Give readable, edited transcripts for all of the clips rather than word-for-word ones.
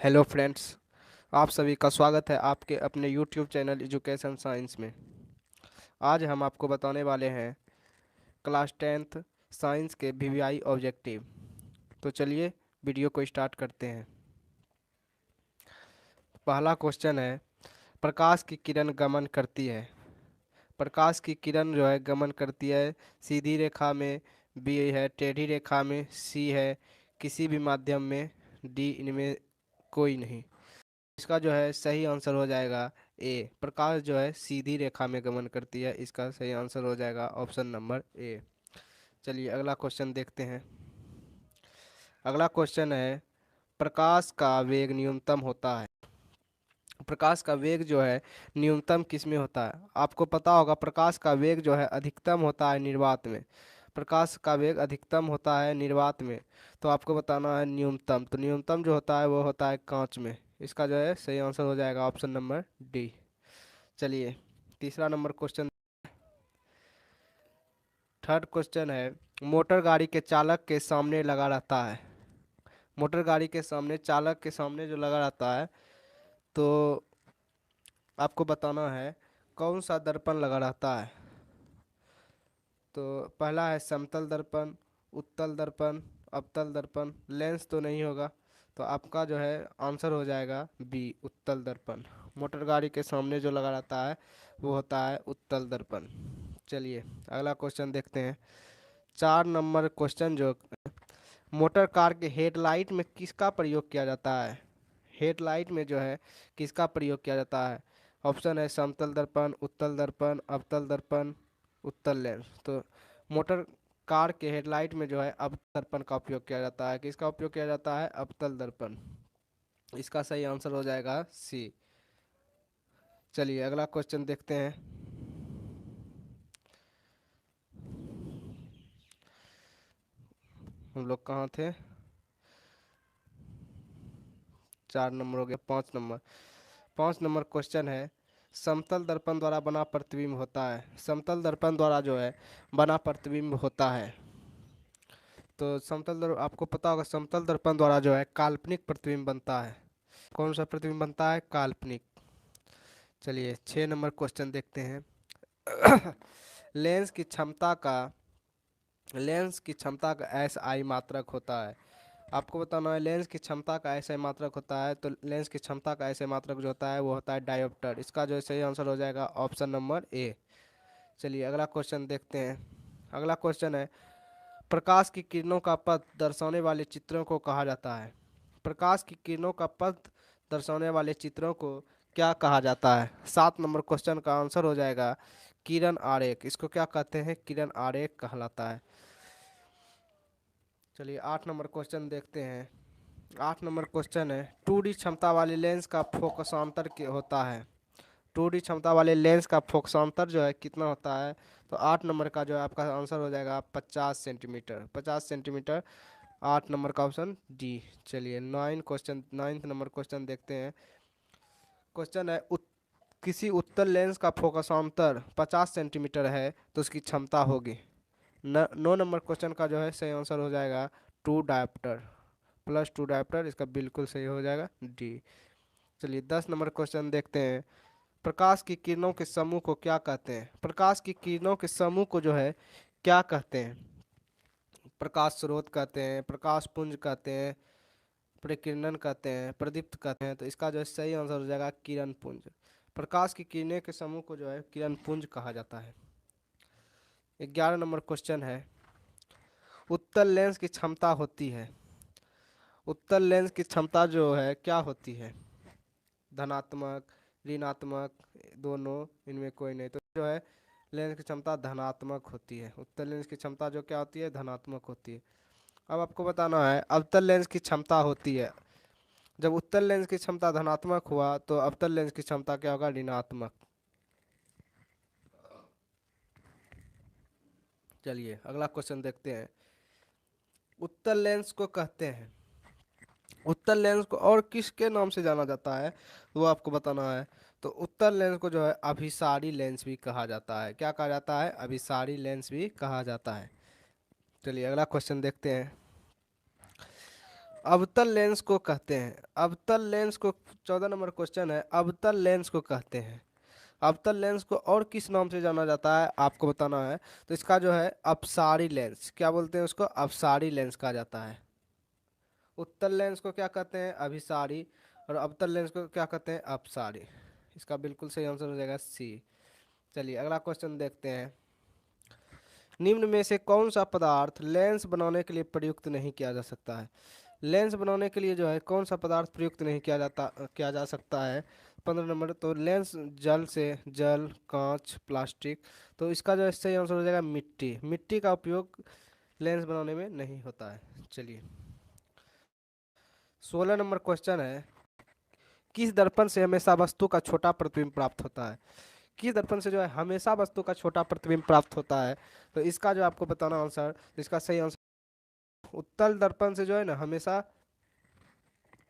Hello friends. आप सभी का स्वागत है आपके अपने यूट्यूब चैनल एजुकेशन साइंस में। आज हम आपको बताने वाले हैं क्लास टेंथ साइंस के वीवीआई ऑब्जेक्टिव। तो चलिए वीडियो को स्टार्ट करते हैं। पहला क्वेश्चन है, प्रकाश की किरण गमन करती है। प्रकाश की किरण जो है गमन करती है सीधी रेखा में, बी है टेढ़ी रेखा में, सी है किसी भी माध्यम में, डी इनमें कोई नहीं। इसका जो है सही आंसर हो जाएगा ए। प्रकाश जो है सीधी रेखा में गमन करती है, इसका सही आंसर हो जाएगा ऑप्शन नंबर ए। चलिए अगला क्वेश्चन देखते हैं। अगला क्वेश्चन है, प्रकाश का वेग न्यूनतम होता है। प्रकाश का वेग जो है न्यूनतम किस में होता है? आपको पता होगा प्रकाश का वेग जो है अधिकतम होता है निर्वात में। प्रकाश का वेग अधिकतम होता है निर्वात में, तो आपको बताना है न्यूनतम। तो न्यूनतम जो होता है वो होता है कांच में। इसका जो है सही आंसर हो जाएगा ऑप्शन नंबर डी। चलिए तीसरा नंबर क्वेश्चन, थर्ड क्वेश्चन है, मोटर गाड़ी के चालक के सामने लगा रहता है। मोटर गाड़ी के सामने चालक के सामने जो लगा रहता है, तो आपको बताना है कौन सा दर्पण लगा रहता है। तो पहला है समतल दर्पण, उत्तल दर्पण, अवतल दर्पण। लेंस तो नहीं होगा, तो आपका जो है आंसर हो जाएगा बी उत्तल दर्पण। मोटर गाड़ी के सामने जो लगा रहता है वो होता है उत्तल दर्पण। चलिए अगला क्वेश्चन देखते हैं। 4 नंबर क्वेश्चन जो, मोटर कार के हेडलाइट में किसका प्रयोग किया जाता है? हेडलाइट में जो है किसका प्रयोग किया जाता है? ऑप्शन है समतल दर्पण, उत्तल दर्पण, अवतल दर्पण, उत्तल लेंस। तो मोटर कार के हेडलाइट में जो है अवतल दर्पण का उपयोग किया जाता है। किसका उपयोग किया जाता है? अवतल दर्पण। इसका सही आंसर हो जाएगा सी। चलिए अगला क्वेश्चन देखते हैं। हम लोग कहाँ थे? 4 नंबर हो गया, 5 नंबर। 5 नंबर क्वेश्चन है, समतल दर्पण द्वारा बना प्रतिबिंब होता है। समतल दर्पण द्वारा जो है बना प्रतिबिंब होता है। तो समतल दर्पण आपको पता होगा, समतल दर्पण द्वारा जो है काल्पनिक प्रतिबिंब बनता है। कौन सा प्रतिबिंब बनता है? काल्पनिक। चलिए 6 नंबर क्वेश्चन देखते हैं। लेंस की क्षमता का लेंस की क्षमता का एस आई मात्रक होता है। आपको बताना है लेंस की क्षमता का ऐसे मात्रक होता है। तो लेंस की क्षमता का ऐसे मात्रक जो होता है वो होता है डायोप्टर। इसका जो सही आंसर हो जाएगा ऑप्शन नंबर ए। चलिए अगला क्वेश्चन देखते हैं। अगला क्वेश्चन है, प्रकाश की किरणों का पथ दर्शाने वाले चित्रों को कहा जाता है। प्रकाश की किरणों का पथ दर्शाने वाले चित्रों को क्या कहा जाता है? 7 नंबर क्वेश्चन का आंसर हो जाएगा किरण आरेख। इसको क्या कहते हैं? किरण आरेख कहलाता है। चलिए 8 नंबर क्वेश्चन देखते हैं। 8 नंबर क्वेश्चन है, 2D क्षमता वाले लेंस का फोकसांतर होता है। 2D क्षमता वाले लेंस का फोकसांतर जो है कितना होता है? तो 8 नंबर का जो है आपका आंसर हो जाएगा 50 सेंटीमीटर। 50 सेंटीमीटर, 8 नंबर का ऑप्शन डी। चलिए 9th नंबर क्वेश्चन देखते हैं। क्वेश्चन है, किसी उत्तल लेंस का फोकसांतर 50 सेंटीमीटर है तो उसकी क्षमता होगी। 9 नंबर क्वेश्चन का जो है सही आंसर हो जाएगा 2 डायप्टर, +2 डायप्टर। इसका बिल्कुल सही हो जाएगा डी। चलिए 10 नंबर क्वेश्चन देखते हैं। प्रकाश की किरणों के समूह को क्या कहते हैं? प्रकाश की किरणों के समूह को जो है क्या कहते हैं? प्रकाश स्रोत कहते हैं, प्रकाश पुंज कहते हैं, प्रकीर्णन कहते हैं, प्रदीप्त कहते हैं। तो इसका जो है सही आंसर हो जाएगा किरण पुंज। प्रकाश की किरणें के समूह को जो है किरण पुंज कहा जाता है। 11 नंबर क्वेश्चन है, उत्तल लेंस की क्षमता होती है। उत्तल लेंस की क्षमता जो है क्या होती है? धनात्मक, ऋणात्मक, दोनों, इनमें कोई नहीं। तो जो है लेंस की क्षमता धनात्मक होती है। उत्तल लेंस की क्षमता जो क्या होती है? धनात्मक होती है। अब आपको बताना है अवतल लेंस की क्षमता होती है। जब उत्तल लेंस की क्षमता धनात्मक हुआ तो अवतल लेंस की क्षमता क्या होगा? ऋणात्मक। चलिए अगला क्वेश्चन देखते हैं। उत्तल लेंस को कहते हैं, उत्तल लेंस को और किसके नाम से जाना जाता है वो आपको बताना है। तो उत्तल लेंस को जो है अभिसारी लेंस भी कहा जाता है। क्या कहा जाता है? अभिसारी लेंस भी कहा जाता है। चलिए अगला क्वेश्चन देखते हैं। अवतल लेंस को कहते हैं, अवतल लेंस को, 14 नंबर क्वेश्चन है, अवतल लेंस को कहते हैं। अवतल लेंस को और किस नाम से जाना जाता है आपको बताना है। तो इसका जो है अपसारी लेंस, क्या बोलते हैं उसको, अपसारी लेंस कहा जाता है। उत्तल लेंस को क्या कहते हैं, अभिसारी, और अवतल लेंस को क्या कहते हैं, अपसारी। इसका बिल्कुल सही आंसर हो जाएगा सी। चलिए अगला क्वेश्चन देखते हैं। निम्न में से कौन सा पदार्थ लेंस बनाने के लिए प्रयुक्त नहीं किया जा सकता है। लेंस बनाने के लिए जो है कौन सा पदार्थ प्रयुक्त नहीं किया जा सकता है। 15 नंबर, तो लेंस जल से, जल, कांच, प्लास्टिक। तो इसका जो सही आंसर हो जाएगा मिट्टी। मिट्टी का उपयोग लेंस बनाने में नहीं होता है। चलिए 16 नंबर क्वेश्चन है, किस दर्पण से हमेशा वस्तु का छोटा प्रतिबिंब प्राप्त होता है। किस दर्पण से जो है हमेशा वस्तु का छोटा प्रतिबिंब प्राप्त होता है। तो इसका जो आपको बताना आंसर, तो इसका सही आंसर उत्तल दर्पण से जो है ना हमेशा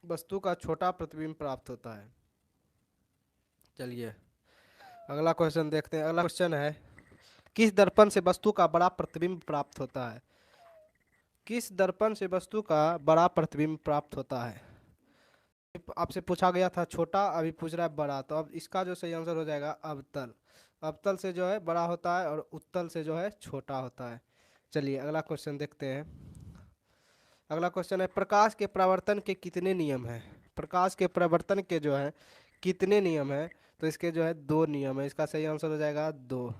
वस्तु का छोटा प्रतिबिंब प्राप्त होता है। चलिए अगला क्वेश्चन देखते हैं। अगला क्वेश्चन है, किस दर्पण से वस्तु का बड़ा प्रतिबिंब प्राप्त होता है। किस दर्पण से वस्तु का बड़ा प्रतिबिंब प्राप्त होता है। आपसे पूछा गया था छोटा, अभी पूछ रहा है बड़ा, तो अब इसका जो सही आंसर हो जाएगा अवतल। अवतल से जो है बड़ा होता है और उत्तल से जो है छोटा होता है। चलिए अगला क्वेश्चन देखते हैं। अगला क्वेश्चन है, प्रकाश के परावर्तन के कितने नियम हैं। प्रकाश के परावर्तन के जो है कितने नियम हैं। तो इसके जो है 2 नियम है। इसका सही आंसर हो जाएगा 2।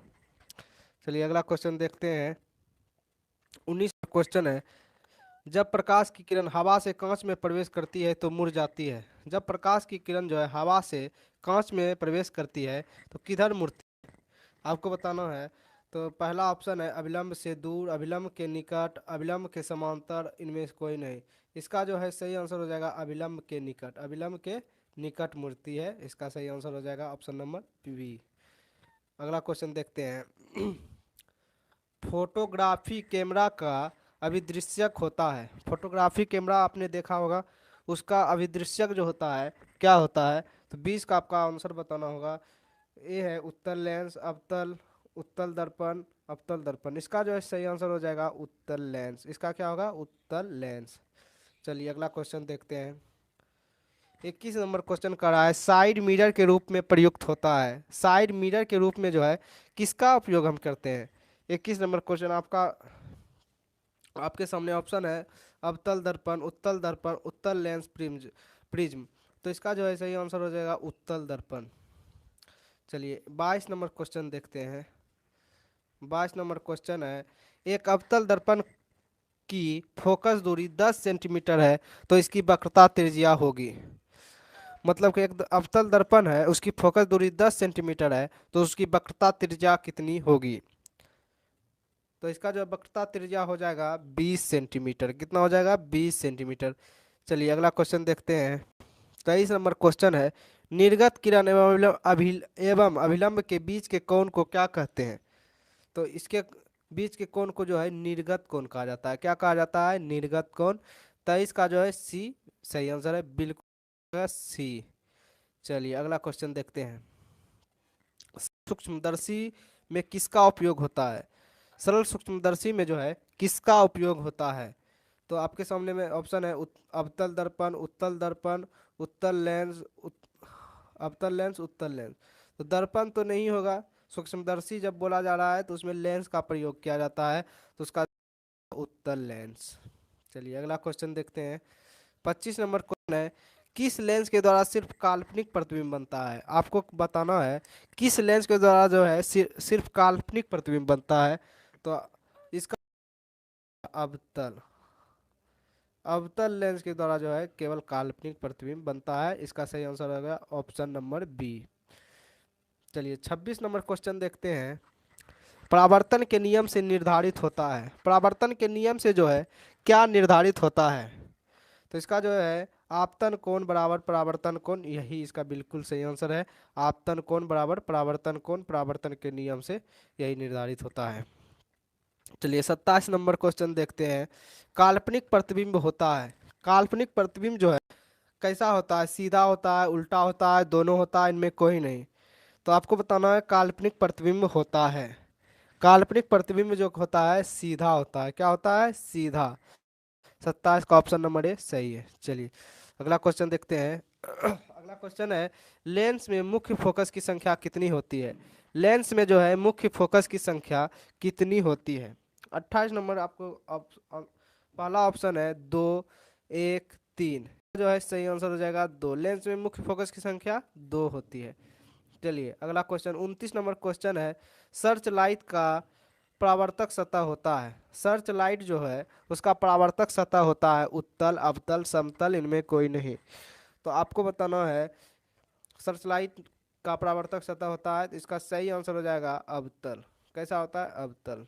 चलिए अगला क्वेश्चन देखते हैं। 19 क्वेश्चन है, जब प्रकाश की किरण हवा से कांच में प्रवेश करती है तो मुड़ जाती है। जब प्रकाश की किरण जो है हवा से कांच में प्रवेश करती है तो किधर मुड़ती है आपको बताना है। तो पहला ऑप्शन है अभिलंब से दूर, अभिलंब के निकट, अभिलंब के समांतर, इनमें से कोई नहीं। इसका जो है सही आंसर हो जाएगा अभिलंब के निकट। अभिलंब के निकट मुड़ती है। इसका सही आंसर हो जाएगा ऑप्शन नंबर बी। अगला क्वेश्चन देखते हैं। फोटोग्राफी कैमरा का अभिदृश्यक होता है। फोटोग्राफी कैमरा आपने देखा होगा, उसका अभिदृश्यक जो होता है क्या होता है। तो 20 का आपका आंसर बताना होगा। ए है उत्तल लेंस, अवतल, उत्तल दर्पण, अवतल दर्पण। इसका जो है सही आंसर हो जाएगा उत्तल लेंस। इसका क्या होगा, उत्तल लेंस। चलिए अगला क्वेश्चन देखते हैं। 21 नंबर क्वेश्चन कर रहा है, साइड मिरर के रूप में प्रयुक्त होता है। साइड मिरर के रूप में जो है किसका उपयोग हम करते हैं। 21 नंबर क्वेश्चन आपका, आपके सामने ऑप्शन है अवतल दर्पण, उत्तल दर्पण, उत्तल लेंस, प्रिज्म प्रिज्म। तो इसका जो है सही आंसर हो जाएगा उत्तल दर्पण। चलिए 22 नंबर क्वेश्चन देखते हैं। 22 नंबर क्वेश्चन है, एक अवतल दर्पण की फोकस दूरी 10 सेंटीमीटर है तो इसकी वक्रता त्रिज्या होगी। मतलब कि एक अवतल दर्पण है, उसकी फोकस दूरी 10 सेंटीमीटर है तो उसकी वक्रता त्रिज्या कितनी होगी। तो इसका जो वक्रता त्रिज्या हो जाएगा 20 सेंटीमीटर। कितना हो जाएगा, 20 सेंटीमीटर। चलिए अगला क्वेश्चन देखते हैं। 23 नंबर क्वेश्चन है, निर्गत किरण एवं अभिलंब के बीच के कोण को क्या कहते हैं। तो इसके बीच के कोण को जो है निर्गत कोण कहा जाता है। क्या कहा जाता है, निर्गत कोण। 23 का जो है सी सही आंसर है, बिल्कुल सी। चलिए अगला क्वेश्चन देखते हैं। सूक्ष्मदर्शी में किसका उपयोग होता है। सरल सूक्ष्मदर्शी में जो है किसका उपयोग होता है। तो आपके सामने में ऑप्शन है अवतल दर्पण, उत्तल दर्पण, उत्तल लेंस, अवतल लेंस, उत्तल लेंस। तो दर्पण तो नहीं होगा। सूक्ष्मदर्शी जब बोला जा रहा है तो उसमें लेंस का प्रयोग किया जाता है, तो उसका उत्तल लेंस। चलिए अगला क्वेश्चन देखते हैं। 25 नंबर क्वेश्चन है, किस लेंस के द्वारा सिर्फ काल्पनिक प्रतिबिंब बनता है। आपको बताना है किस लेंस के द्वारा जो है सिर्फ काल्पनिक प्रतिबिंब बनता है। तो इसका अवतल, अवतल लेंस के द्वारा जो है केवल काल्पनिक प्रतिबिंब बनता है। इसका सही आंसर होगा ऑप्शन नंबर बी। चलिए 26 नंबर क्वेश्चन देखते हैं। परावर्तन के नियम से निर्धारित होता है। परावर्तन के नियम से जो है क्या निर्धारित होता है। तो इसका जो है आपतन कोण बराबर परावर्तन कोण, यही इसका बिल्कुल सही आंसर है। आपतन कोण बराबर परावर्तन कोण, परावर्तन के नियम से यही निर्धारित होता है। चलिए 27 नंबर क्वेश्चन देखते हैं। काल्पनिक प्रतिबिंब होता है। काल्पनिक प्रतिबिंब जो है कैसा होता है, सीधा होता है, उल्टा होता है, दोनों होता है, इनमें कोई नहीं। तो आपको बताना है काल्पनिक प्रतिबिंब होता है। काल्पनिक प्रतिबिंब जो होता है सीधा होता है। क्या होता है, सीधा। 27 का ऑप्शन नंबर ए सही है। चलिए अगला क्वेश्चन देखते हैं। अगला क्वेश्चन है, लेंस में मुख्य फोकस की संख्या कितनी होती है? लेंस में जो है मुख्य फोकस की संख्या कितनी होती है? 28 नंबर आपको पहला ऑप्शन है 2, 1, 3, जो है सही आंसर हो जाएगा 2। लेंस में मुख्य फोकस की संख्या 2 होती है। चलिए अगला क्वेश्चन 29 नंबर क्वेश्चन है, सर्च लाइट का परावर्तक सतह होता है। सर्च लाइट जो है उसका परावर्तक सतह होता है उत्तल, अवतल, समतल, इनमें कोई नहीं। तो आपको बताना है सर्च लाइट का परावर्तक सतह होता है, तो इसका सही आंसर हो जाएगा अवतल। कैसा होता है? अवतल।